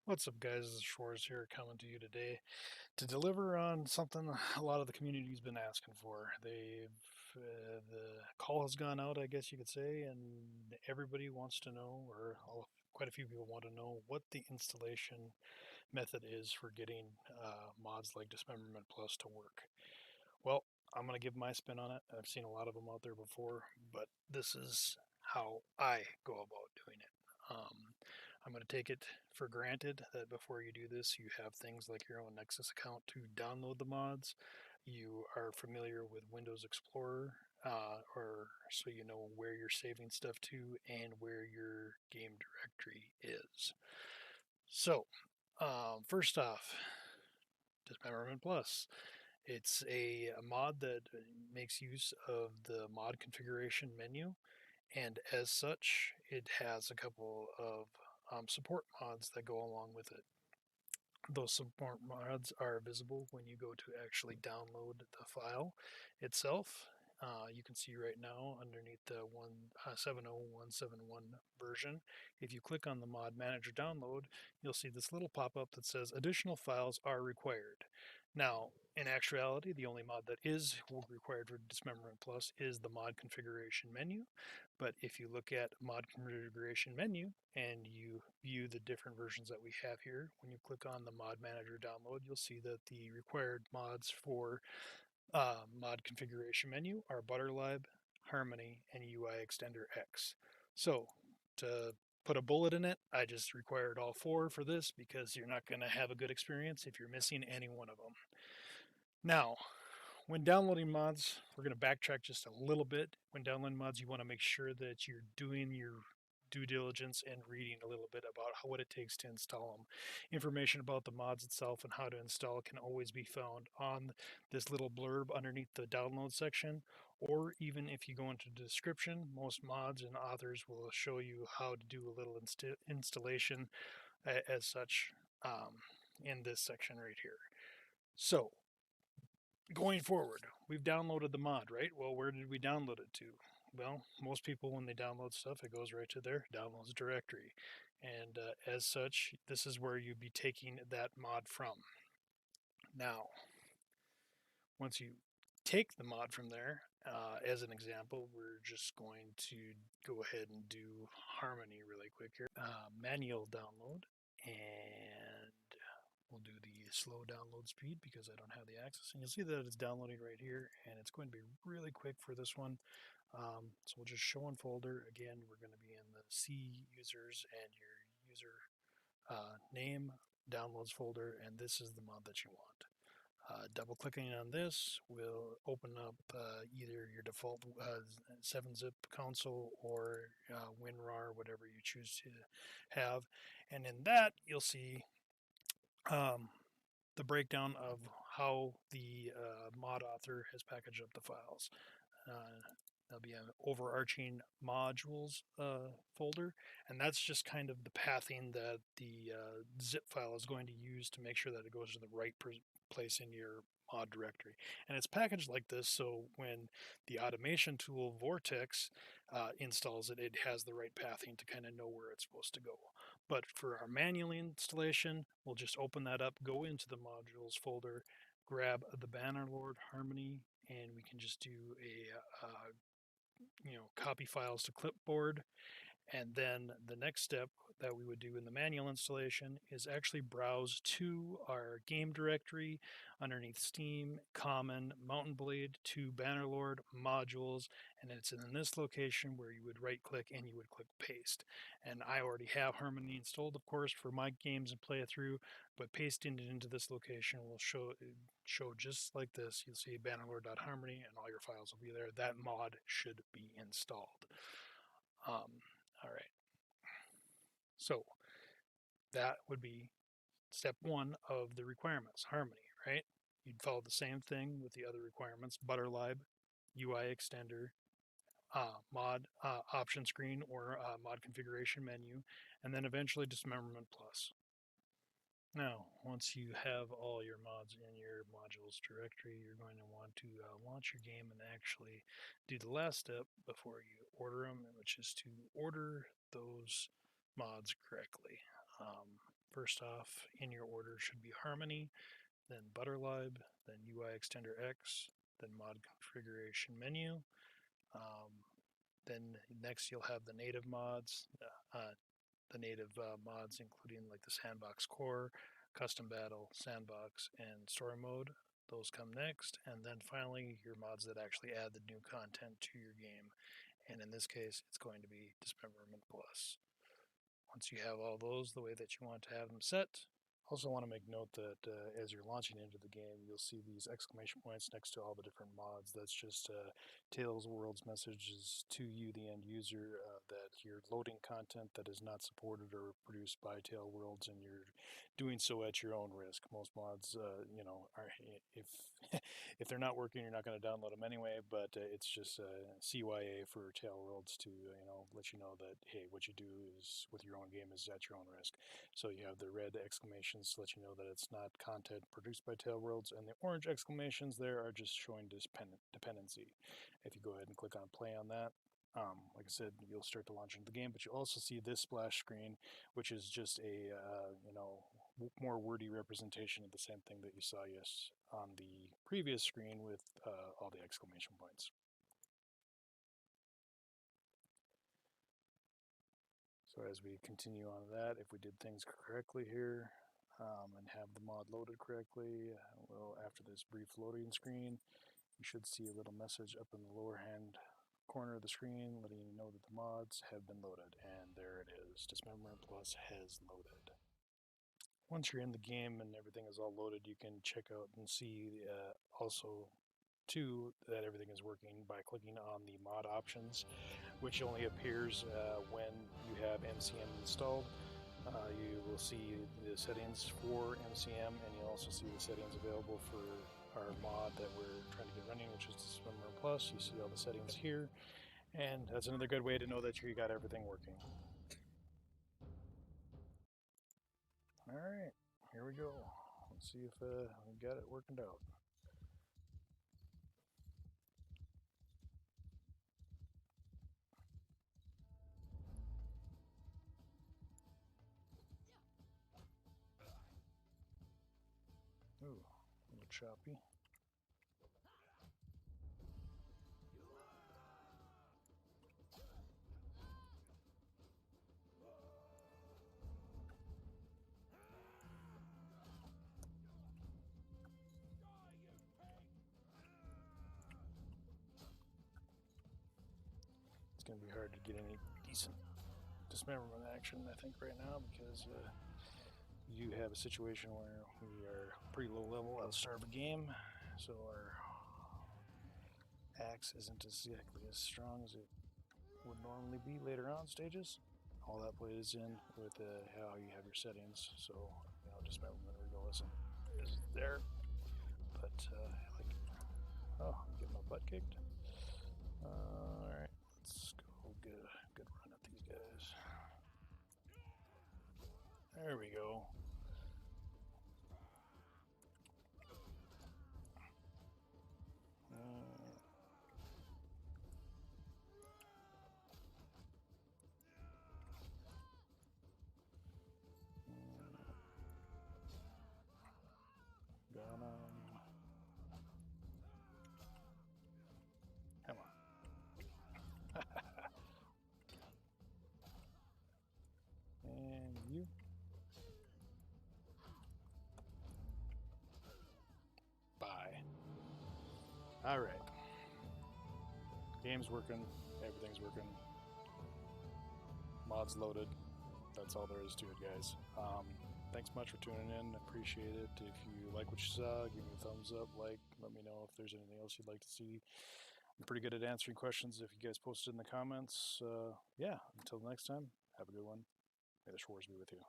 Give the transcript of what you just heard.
What's up, guys? This is Schwartz here coming to you today to deliver on something a lot of the community's been asking for. The call has gone out, I guess you could say, and everybody wants to know, or quite a few people want to know, what the installation method is for getting mods like Dismemberment Plus to work. Well, I'm going to give my spin on it. I've seen a lot of them out there before, but this is how I go about doing it. I'm going to take it for granted that before you do this, you have things like your own Nexus account to download the mods. You are familiar with Windows Explorer, or so you know where you're saving stuff to and where your game directory is. So, first off, Dismemberment Plus. It's a mod that makes use of the mod configuration menu, and as such, it has a couple of support mods that go along with it. Those support mods are visible when you go to actually download the file itself. You can see right now underneath the 70171 version, if you click on the mod manager download, you'll see this little pop-up that says additional files are required. Now, in actuality, the only mod that is required for Dismemberment Plus is the mod configuration menu. But if you look at mod configuration menu and you view the different versions that we have here, when you click on the mod manager download, you'll see that the required mods for mod configuration menu are Butterlib, Harmony, and UI Extender X. So to put a bullet in it, I just required all four for this because you're not going to have a good experience if you're missing any one of them. Now, when downloading mods, we're going to backtrack just a little bit. When downloading mods, you want to make sure that you're doing your due diligence and reading a little bit about what it takes to install them. Information about the mods itself and how to install can always be found on this little blurb underneath the download section, or even if you go into the description, most mods and authors will show you how to do a little installation as such in this section right here. So, going forward, we've downloaded the mod, right? Well, where did we download it to? Well, most people, when they download stuff, it goes right to their downloads directory. And as such, this is where you'd be taking that mod from. Now, once you take the mod from there, as an example, we're just going to go ahead and do Harmony really quick here. Manual download, and we'll do the slow download speed because I don't have the access. And you'll see that it's downloading right here, and it's going to be really quick for this one. So we'll just show in folder. Again, we're going to be in the C users and your user name downloads folder, and this is the mod that you want. Double clicking on this will open up either your default 7-zip console or WinRAR, whatever you choose to have. And in that, you'll see the breakdown of how the mod author has packaged up the files. There'll be an overarching modules folder, and that's just kind of the pathing that the zip file is going to use to make sure that it goes to the right place in your mod directory. And it's packaged like this, so when the automation tool Vortex installs it, it has the right pathing to kind of know where it's supposed to go. But for our manual installation, we'll just open that up, go into the modules folder, grab the Bannerlord Harmony, and we can just do a copy files to clipboard. And then the next step that we would do in the manual installation is actually browse to our game directory underneath Steam, Common, Mountain Blade, to Bannerlord, Modules, and it's in this location where you would right click and you would click paste. And I already have Harmony installed, of course, for my games and playthrough, but pasting it into this location will show just like this. You'll see bannerlord.harmony and all your files will be there. That mod should be installed. All right. So that would be step one of the requirements, Harmony, right? You'd follow the same thing with the other requirements, Butterlib, UI extender, mod option screen or mod configuration menu, and then eventually Dismemberment Plus. Now, once you have all your mods in your modules directory, you're going to want to launch your game and actually do the last step before you order them, which is to order those mods correctly. First off, in your order should be Harmony, then Butterlib, then UI Extender X, then Mod Configuration Menu. Then next you'll have the native mods, including like the Sandbox Core, Custom Battle, Sandbox, and Story Mode. Those come next, and then finally your mods that actually add the new content to your game. And in this case, it's going to be DismembermentPlus. Once you have all those the way that you want to have them set, also want to make note that as you're launching into the game, you'll see these exclamation points next to all the different mods. That's just Tales World's messages to you, the end user, that you're loading content that is not supported or produced by Tale Worlds, and you're doing so at your own risk. Most mods, are if they're not working, you're not going to download them anyway. But it's just CYA for Tale Worlds to let you know that hey, what you do is with your own game is at your own risk. So you have the red exclamations to let you know that it's not content produced by Tale Worlds, and the orange exclamations there are just showing dependency. If you go ahead and click on play on that, like I said, you'll start to launch into the game, but you'll also see this splash screen, which is just a more wordy representation of the same thing that you saw on the previous screen with all the exclamation points. So as we continue on that, if we did things correctly here and have the mod loaded correctly, after this brief loading screen, you should see a little message up in the lower hand corner of the screen letting you know that the mods have been loaded. And there it is, DismembermentPlus has loaded. Once you're in the game and everything is all loaded, you can check out and see also too that everything is working by clicking on the mod options, which only appears when you have MCM installed. You will see the settings for MCM, and you'll also see the settings available for our mod that we're trying to get running, which is DismembermentPlus. You see all the settings here, and that's another good way to know that you got everything working. Alright, here we go. Let's see if we got it working out. Ooh, a little choppy. It's going to be hard to get any decent dismemberment action, I think, right now, because you have a situation where we are pretty low level at the start of the game, so our axe isn't exactly as strong as it would normally be later on stages. All that plays in with how you have your settings, so dismemberment regardless is there. But I'm getting my butt kicked. Alright, let's go get a good run at these guys. There we go. Got him. Come on. And you. Bye. Alright. Game's working. Everything's working. Mods loaded. That's all there is to it, guys. Thanks much for tuning in. Appreciate it. If you like what you saw, give me a thumbs up, let me know if there's anything else you'd like to see. I'm pretty good at answering questions if you guys post it in the comments. Yeah, until next time, have a good one. May the shores be with you.